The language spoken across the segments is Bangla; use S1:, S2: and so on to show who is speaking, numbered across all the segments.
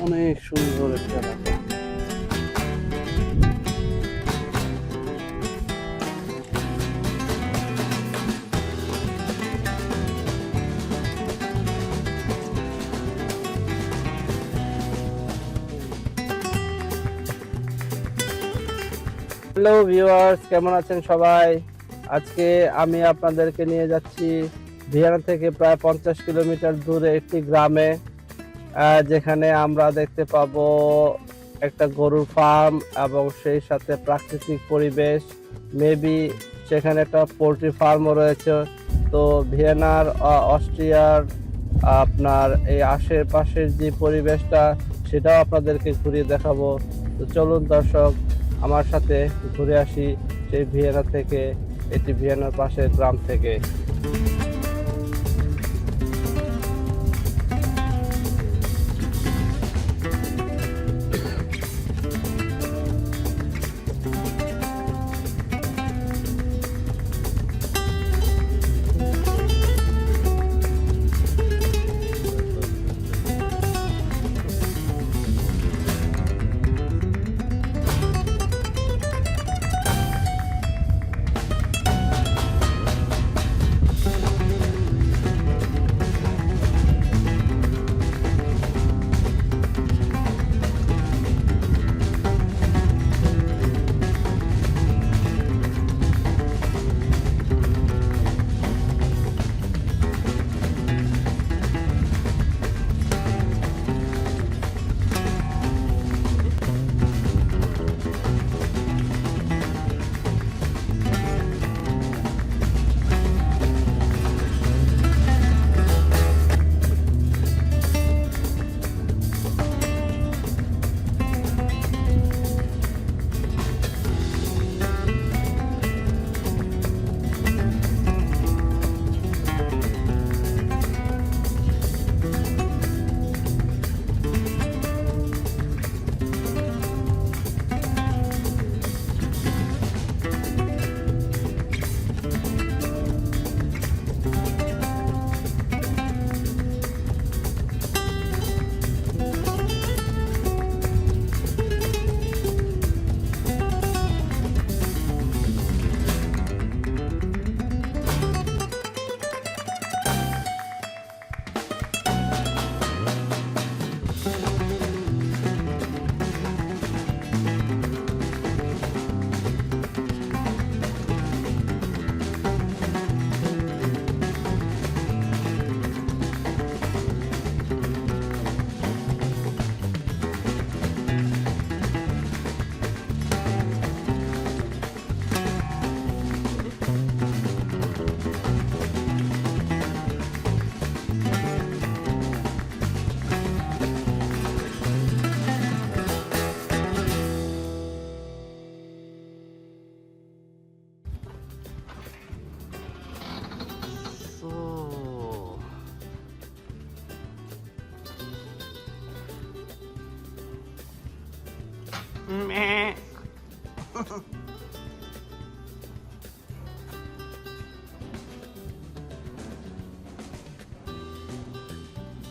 S1: অনেক সুন্দর একটা এলাকা। হ্যালো ভিউয়ার্স, কেমন আছেন সবাই? আজকে আমি আপনাদেরকে নিয়ে যাচ্ছি ভিয়েনা থেকে প্রায় 50 কিলোমিটার দূরে একটি গ্রামে, যেখানে আমরা দেখতে পাবো একটা গরুর ফার্ম এবং সেই সাথে প্রাকৃতিক পরিবেশ। মেবি সেখানে একটা পোল্ট্রি ফার্মও রয়েছে। তো ভিয়েনার অস্ট্রিয়ার আপনার এই আশেপাশের যে পরিবেশটা, সেটাও আপনাদেরকে ঘুরিয়ে দেখাবো। তো চলুন দর্শক, আমার সাথে ঘুরে আসি সেই ভিয়েনা থেকে, এটি ভিয়েনার পাশের গ্রাম থেকে।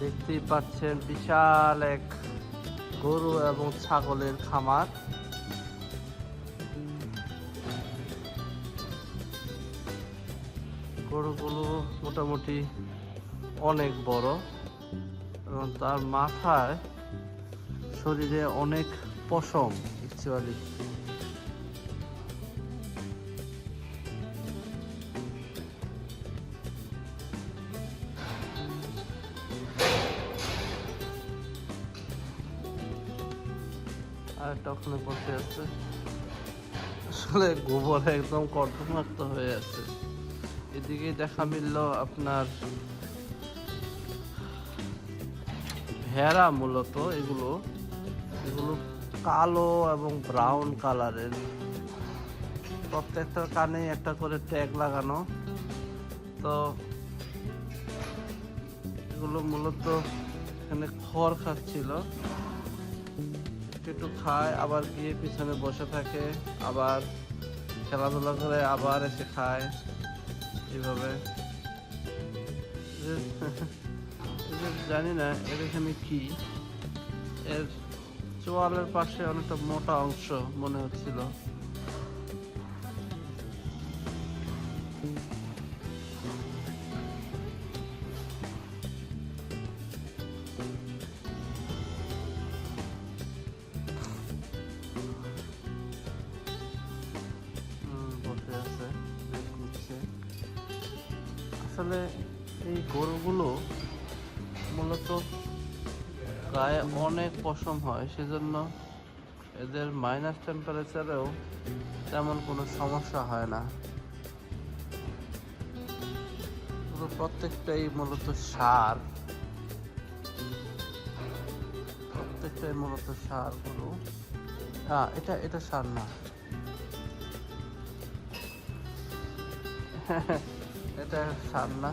S1: দেখতেই পাচ্ছেন বিশাল এক গরু এবং ছাগলের খামার। গরুগুলো মোটামুটি অনেক বড় এবং তার মাথায় শরীরে অনেক পশম অ্যাকচুয়ালি। আর একটা ওখানে বসে আছে, আসলে গোবর একদম কর্দমাক্ত হয়ে আছে। এদিকে দেখা মিলল আপনার ভেড়া, মূলত এগুলো কালো এবং ব্রাউন কালারের। প্রত্যেকটার কানে একটা করে ট্যাগ লাগানো। তো এগুলো মূলত এখানে খড় খাচ্ছিল, একটু খায়, আবার গিয়ে পিছনে বসে থাকে, আবার খেলাধুলা করে, আবার এসে খায়, এইভাবে। জানি না এর এখানে কি, এর চোয়ালের পাশে অনেকটা মোটা অংশ মনে হচ্ছিল। বসে আছে, নিচ্ছে। আসলে এই গরুগুলো মূলত গায়ে অনেক পশম হয়, সেজন্য এদের মাইনাস টেম্পারেচারেও তেমন কোনো সমস্যা হয় না। প্রত্যেকটাই মূলত সার, গরু। এটা সার না, এটা সার না,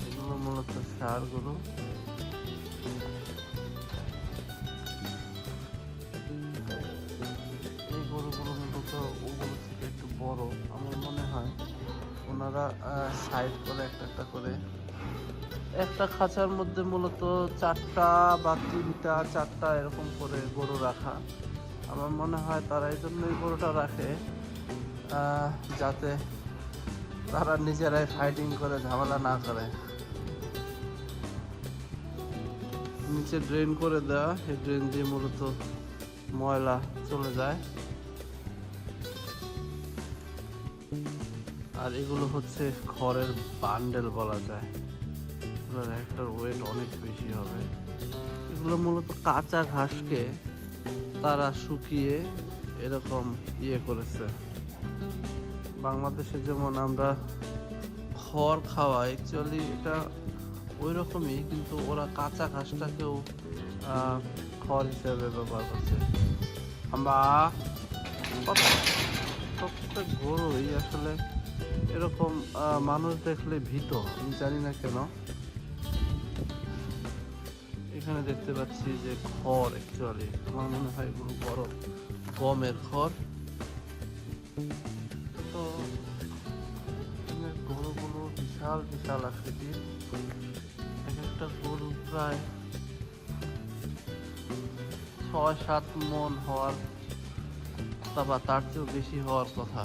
S1: এগুলো মূলত সার গরু। এই গরুগুলো মূলত ওগুলো থেকে একটু বড়। আমার মনে হয় ওনারা সাইড করে একটা করে, একটা খাঁচার মধ্যে মূলত 4টা বা 3টা 4টা এরকম করে গরু রাখা। আমার মনে হয় তারা এই জন্যই গরুটা রাখে, যাতে তারা নিজেরাই ফাইটিং করে ঝামেলা না করে। নিচে ড্রেন করে দেওয়া, এই ড্রেন দিয়ে মূলত ময়লা চলে যায়। আর এগুলো হচ্ছে খড়ের বান্ডেল বলা যায়, একটার ওয়েট অনেক বেশি হবে। এগুলো মূলত কাঁচা ঘাসকে তারা শুকিয়ে এরকম করেছে। বাংলাদেশে যেমন আমরা খড় খাওয়া, অ্যাকচুয়ালি এটা ওই রকমই, কিন্তু ওরা কাঁচা ঘাসটাকেও খড় হিসেবে ব্যবহার করছে। আমরা প্রত্যেক গরুই আসলে এরকম মানুষ দেখলে ভীত, আমি জানি না কেন। এখানে দেখতে পাচ্ছি যে খড়, অ্যাকচুয়ালি আমার মনে হয় এগুলো বড় গমের খড়। তো গরুগুলো বিশাল বিশাল আকৃতির, এক একটা গরু প্রায় 6-7 মণ হওয়ার বা তার চেয়েও বেশি হওয়ার কথা।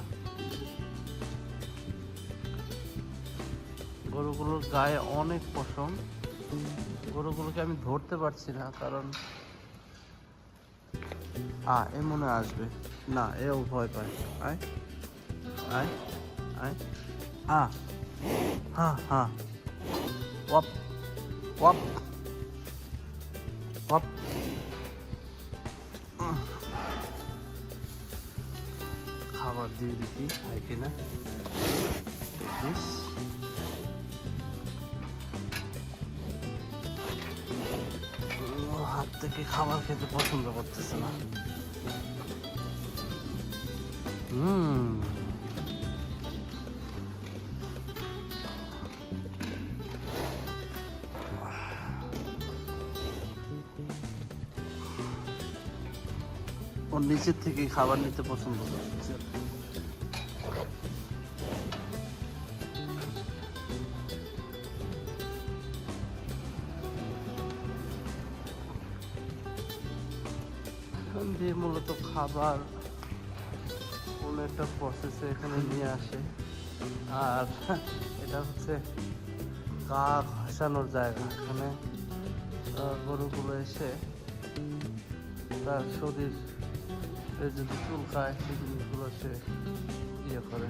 S1: গরুগুলোর গায়ে অনেক পশম। গরুগুলোকে আমি ধরতে পারছি না, কারণ এ মনে আসবে না, এও ভয় পায়। আয় আয় আয়, হ্যাঁ, ওয়াপ ওয়াপ ওয়াপ। খাবার দিয়ে দেখি খাই কিনা। হাত থেকে খাবার খেতে পছন্দ করতেছে না। ওর নিচের থেকে খাবার নিতে পছন্দ করতেছে। দিয়ে মূলত খাবার কোন একটা প্রসেসে এখানে নিয়ে আসে, আর এটা হচ্ছে গা ঘষানোর জায়গা। এখানে গরুগুলো এসে তার শরীর যদি চুলকায়, সেই জিনিসগুলো সে করে।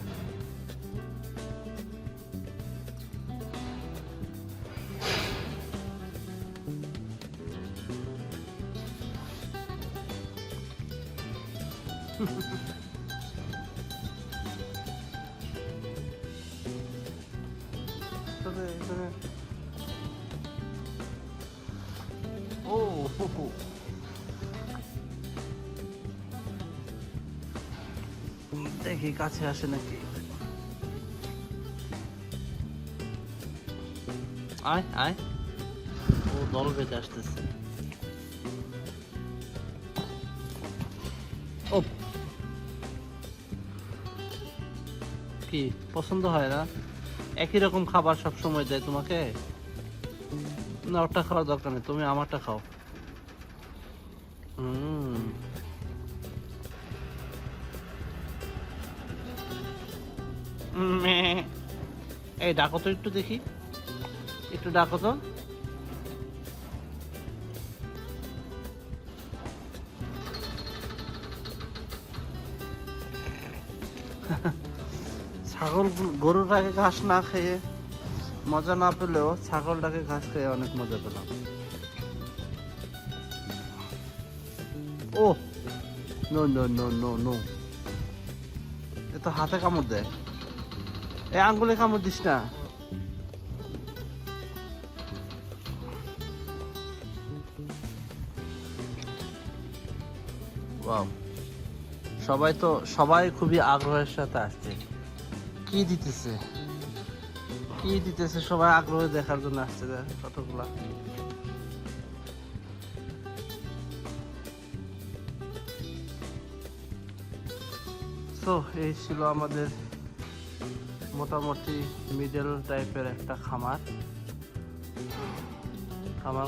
S1: তবে এখানে দেখি কাছে আসে নাকি। আয় আয়, ও দল বেঁধে আসতেছে। ও কি পছন্দ হয় না? একই রকম খাবার সব সময় দেয় তোমাকে? না, ওটা খাওয়ার দরকার নেই, তুমি আমারটা খাও। হুম। এই ডাকো তো একটু দেখি, একটু ডাকো তো। ছাগল গরুটাকে ঘাস না খেয়ে মজা না পেলেও ছাগলটাকে ঘাস খেয়ে অনেক মজা পেলাম। Oh no no no no no, এ তো হাতে কামড় দেয়, এ আঙ্গুলে কামড় দিস না। ওয়াও, সবাই খুবই আগ্রহের সাথে আসছে। কি দিতেছে কি দিতেছে, সবাই আগ্রহে দেখার জন্য আসছে কতগুলা। তো এই ছিল আমাদের মোটামুটি মিডল টাইপের একটা খামার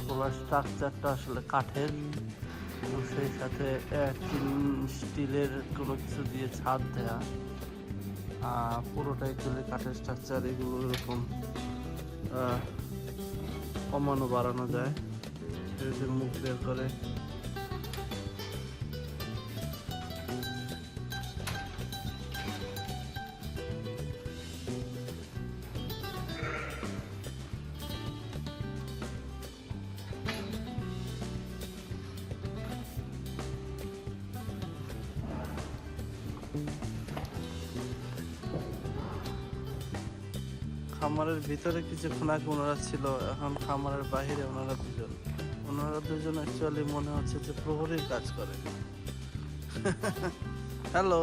S1: করার স্ট্রাকচারটা আসলে কাঠের, এবং সেই সাথে স্টিলের কোনো কিছু দিয়ে ছাদ দেয়া, পুরোটাই চলে কাঠের স্ট্রাকচার। এগুলো এরকম কমানো বাড়ানো যায়, মুখ বের করে। খামারের ভিতরে কিছুক্ষণ আগে ওনারা ছিল, এখন খামারের বাহিরে ওনারা দুজন অ্যাকচুয়ালি মনে হচ্ছে যে প্রহরীর কাজ করে। হ্যালো।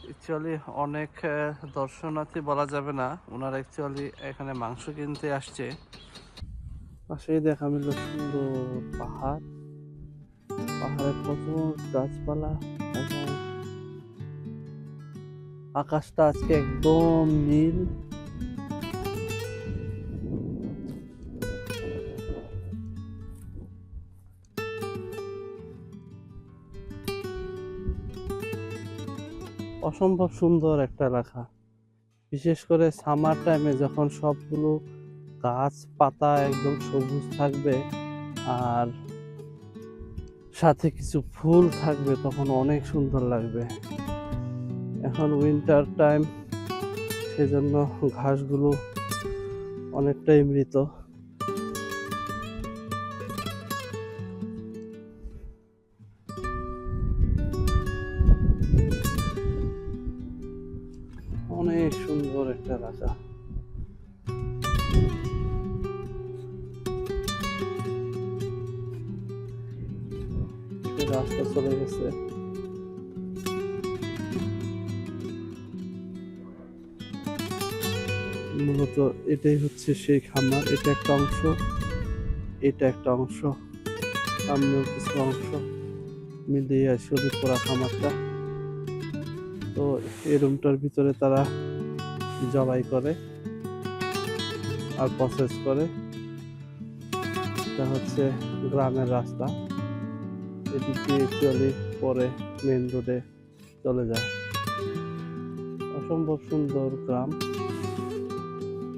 S1: অ্যাকচুয়ালি অনেক দর্শনার্থী বলা যাবে না, ওনারা অ্যাকচুয়ালি এখানে মাংস কিনতে আসছে। পাশেই দেখা মিলল সুন্দর পাহাড়ে প্রচুর গাছপালা, এবং আকাশটা আজকে একদম নীল। অসম্ভব সুন্দর একটা এলাকা, বিশেষ করে সামার টাইমে যখন সবগুলো গাছ পাতা একদম সবুজ থাকবে আর সাথে কিছু ফুল থাকবে, তখন অনেক সুন্দর লাগবে। এখন উইন্টার টাইম, সেজন্য ঘাসগুলো অনেকটাই মৃত। অনেক সুন্দর একটা এলাকা। রাস্তা চলে গেছে, মূলত এটাই হচ্ছে সেই খামার। এটা একটা অংশ, এটা একটা অংশ, সামনেও কিছু অংশ মিলিয়ে আসলে পুরা খামারটা। তো এই রুমটার ভিতরে তারা জবাই করে আর প্রসেস করে। এটা হচ্ছে গ্রামের রাস্তা, এদিকে অ্যাকচুয়ালি পরে মেন রোডে চলে যায়। অসম্ভব সুন্দর গ্রাম।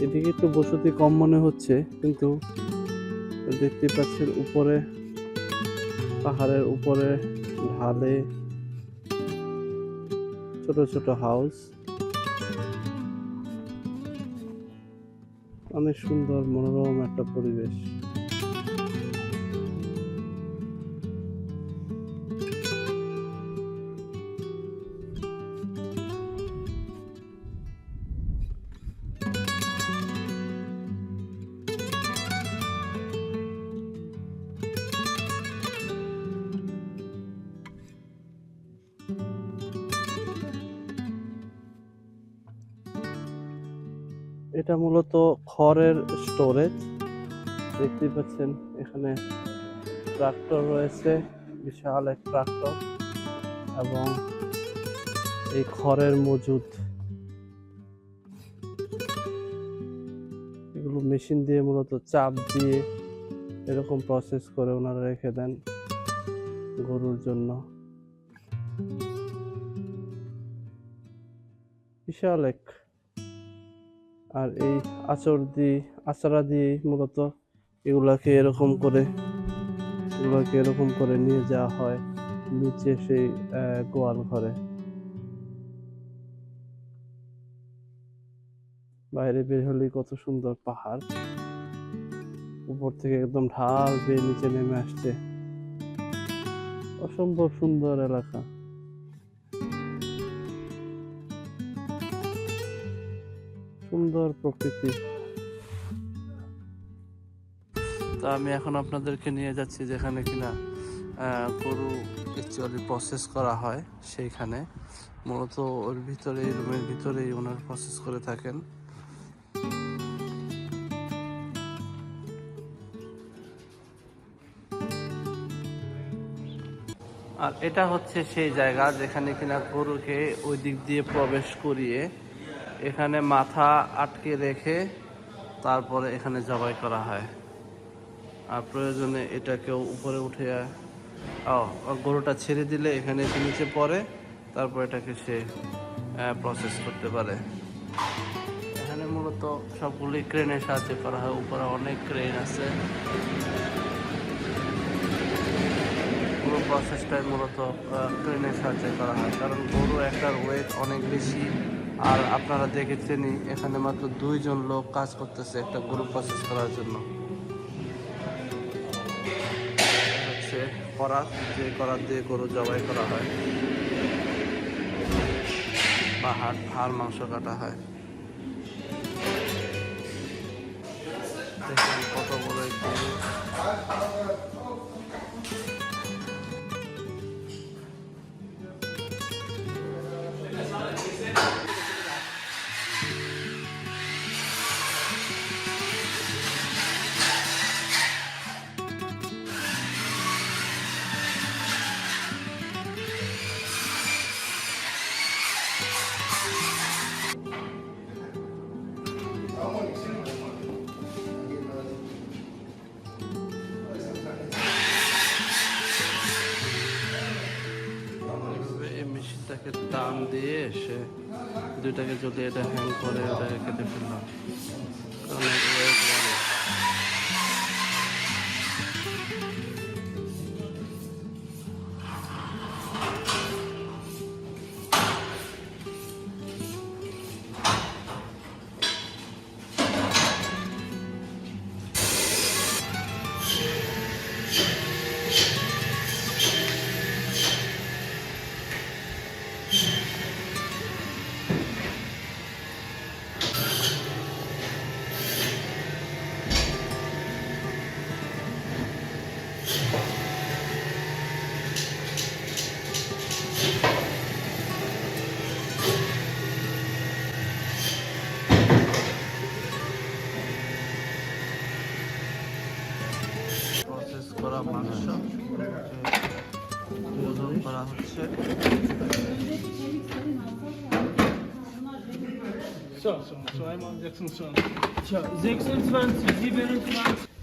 S1: এদিকে একটু বসতি কম মনে হচ্ছে, কিন্তু দেখতে পাচ্ছেন উপরে পাহাড়ের উপরে ঢালে ছোট ছোট হাউস, অনেক সুন্দর মনোরম একটা পরিবেশ। এটা মূলত খড়ের স্টোরেজ। দেখতে পাচ্ছেন এখানে ট্রাক্টর রয়েছে, বিশাল এক ট্রাক্টর, এবং এই খড়ের মজুদ, এগুলো মেশিন দিয়ে মূলত চাপ দিয়ে এরকম প্রসেস করে ওনারা রেখে দেন গরুর জন্য। বিশাল এক। আর এই আচড়া দিয়ে মূলত এগুলাকে এরকম করে নিয়ে যাওয়া হয় নিচে সেই গোয়াল ঘরে। বাইরে বের হলেই কত সুন্দর পাহাড়, উপর থেকে একদম ঢাল বেয়ে নিচে নেমে আসছে। অসম্ভব সুন্দর এলাকা। সুন্দর প্রকৃতি। তো আমি এখন আপনাদেরকে নিয়ে যাচ্ছি যেখানে কিনা গরু অ্যাকচুয়ালি প্রসেস করা হয়, সেইখানে মূলত ওর ভিতরেই, রুমের ভিতরেই ওনার প্রসেস করে থাকেন। আর এটা হচ্ছে সেই জায়গা যেখানে কিনা গরুকে ওই দিক দিয়ে প্রবেশ করিয়ে এখানে মাথা আটকে রেখে তারপরে এখানে জবাই করা হয়। আর প্রয়োজনে এটাকেও উপরে উঠে গরুটা ছেড়ে দিলে এখানে নিচে পড়ে, তারপর এটাকে সে প্রসেস করতে পারে। এখানে মূলত সবগুলি ক্রেনের সাহায্যে করা হয়, উপরে অনেক ক্রেন আছে। পুরো প্রসেসটাই মূলত ক্রেনের সাহায্যে করা হয়, কারণ গরু একটার ওয়েট অনেক বেশি। আর আপনারা দেখেছেনই এখানে মাত্র 2 জন লোক কাজ করতেছে একটা গরু প্রসেস করার জন্য। হচ্ছে করাত, যে করাত দিয়ে গরু জবাই করা হয় বা হাড় মাংস কাটা হয়। দেখুন কত বড় একটি মেশিনটাকে টান দিয়ে সে দুইটাকে যদি এটা হ্যাং করে ওটাকে কেটে ফেললাম। প্রসেস করা মাংস করা হচ্ছে।
S2: So, einmal 26. Tja, 26, 27.